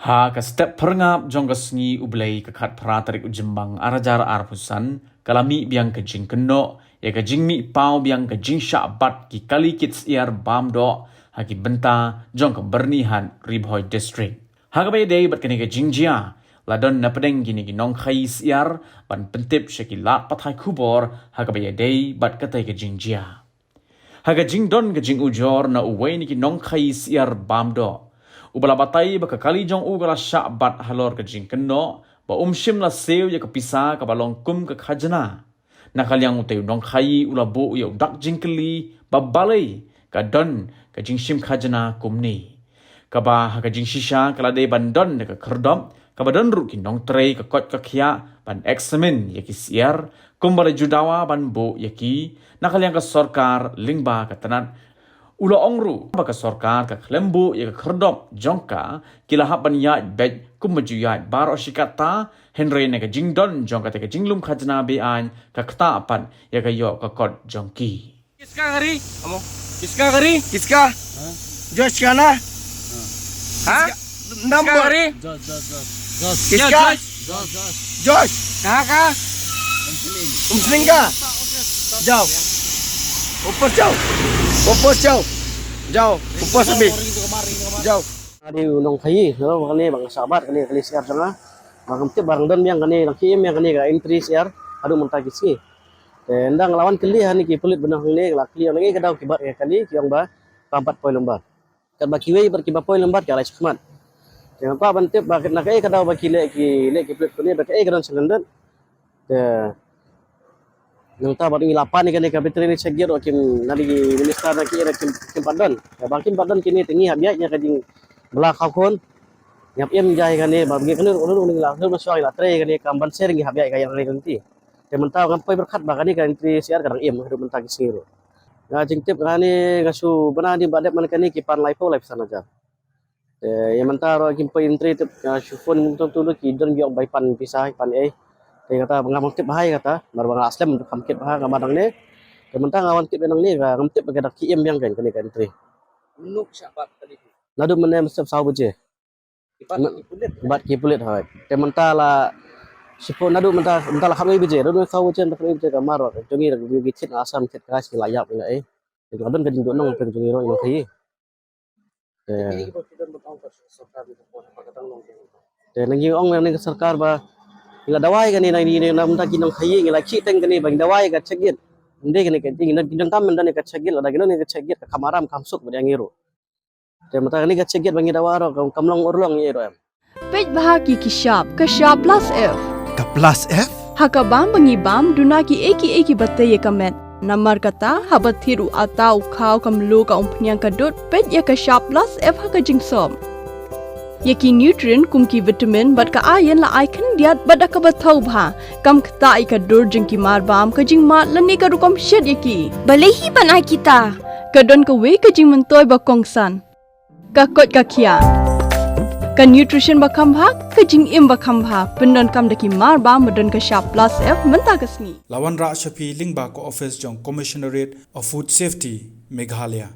Ha ka step perngap jong ka sngi ublei ka khat pratarik ujembang arajar arpusan kalami biang ka jing keno ya ka jing mi pau biang ka jing syabat ki kali kits iar bam do ha ki benta jong ka bernihan Ribhoi district. Ha ka bay day bat kani ka jing jia ladon na pedeng gini ki nong khais iar ban pentip syakilat pathai kubor ha ka bay day bat katai ka jing jia. Ha ka jing don ka jing ujor na uwei ni ki nong khais iar bam do. Ubala batai baka kali jong ugala syabat halor ke jing keno ba umshim la sew ya kapisa ka balong kum ka khajana na kaliang uteu nong khai ula bo ya dak jing keli ba balai ka don ka jing shim khajana kumni ka ba ka jing shisha kala de bandon ka kerdom ka badon ru ki nong trei ka kot ka khia ban examen ya ki siar kumbala judawa ban bo ya ki na kaliang ka sarkar lingba ka tanan Ula ongru baka sorkar ka klembu ya ka kerdop jongka kila haban ya bej kumaju ya baro shikata Henry ne ka jingdon jongka te ka jinglum khajna be an ka kta apan ya ka yo ka kod jongki. Kiska kari? Amo? Kiska kari? Kiska? Josh kana? Ha? Number kari? Kiska? Josh. Kaka? Umsling ka? Jauh. Upos jauh. Upos jauh. Jauh. Upos lebih. Jauh. Di unong kayi, no, kani bang sahabat kani kali siar sana. Bang tip barang don yang kani lakim yang kani ka entry siar, adu mentah kisi. Endang lawan keli hani ki pulit benang ni lakli yang lagi kadau kibat kali yang ba 4 poin lembar. Kan ba kiwei berkibat poin lembar kalai sekhmat. Yang apa bantip ba nak ai kadau ba kile ki pulit ni ba ai kadon selendet. Nang ta baru lapan ni kan kapitri ni segir okin nadi minister nak kira kim padon. Bangkim padon kini tingi habiatnya kajing belah kaukon. Yap em jai kan ni bagi kan ulun ni lah ulun masuk lah tre kan ni kamban share ngi habiat kaya ni nanti. Ke mentau ngampai berkat ba kan ni kan tri siar kadang em hidup mentah kisiro. Nah jingtip kan ni ngasu benar di badep man kan ni kipan live sana aja. Yang mentau kim poin tri tip syufun untuk tu ki don biok bai pan pisah pan kata pengawan tip bahaya kata baru aslam untuk kamkit bahaya kamadang ni kementang awan tip benang ni kamtip pakai dak kiem yang kan entry Nuk syabat tadi. nadu menem sep saw beje bat ki pulit hai kementang la sipo nadu mentah la khamai beje nadu saw beje tak beje kamar jongi dak gicit asam kit kas ki layak ni ai itu adon kan dinduk nang pen jongi ro yang kai lagi ong ni sarkar ba ila dawai kan ni nam ta kinong khayi ila chi teng kan ni bang dawai ka chegit inde kan ni kinong tam dan ka chegit ada kinong ni ka chegit ka kamaram kamsuk bang ngiro te mata ni ka chegit bang dawaro kamlong urlong ngiro em pej bahaki ki sharp plus f Ka plus F? haka bam bangi bam duna ki eki batte ye kamet namar kata habat thiru atau khau kamlu ka umpnyang ka dot pej ya ka sharp plus f haka jingsom Yaki nutrient kumki vitamin bat ka iron la icon diat bat ka bathau bha kam khta ka dur jingki mar bam ka jing mat lani ka rukom shed yaki balehi banai kita ka don ka we ka jing mentoy ba kongsan ka kot ka khia ka nutrition ba kham bha ka jing im ba kham bha pendon kam daki mar bam don ka sharp plus f menta ka sni Lawan Ra Shafi Lingba ko office jong Commissionerate of Food Safety Meghalaya.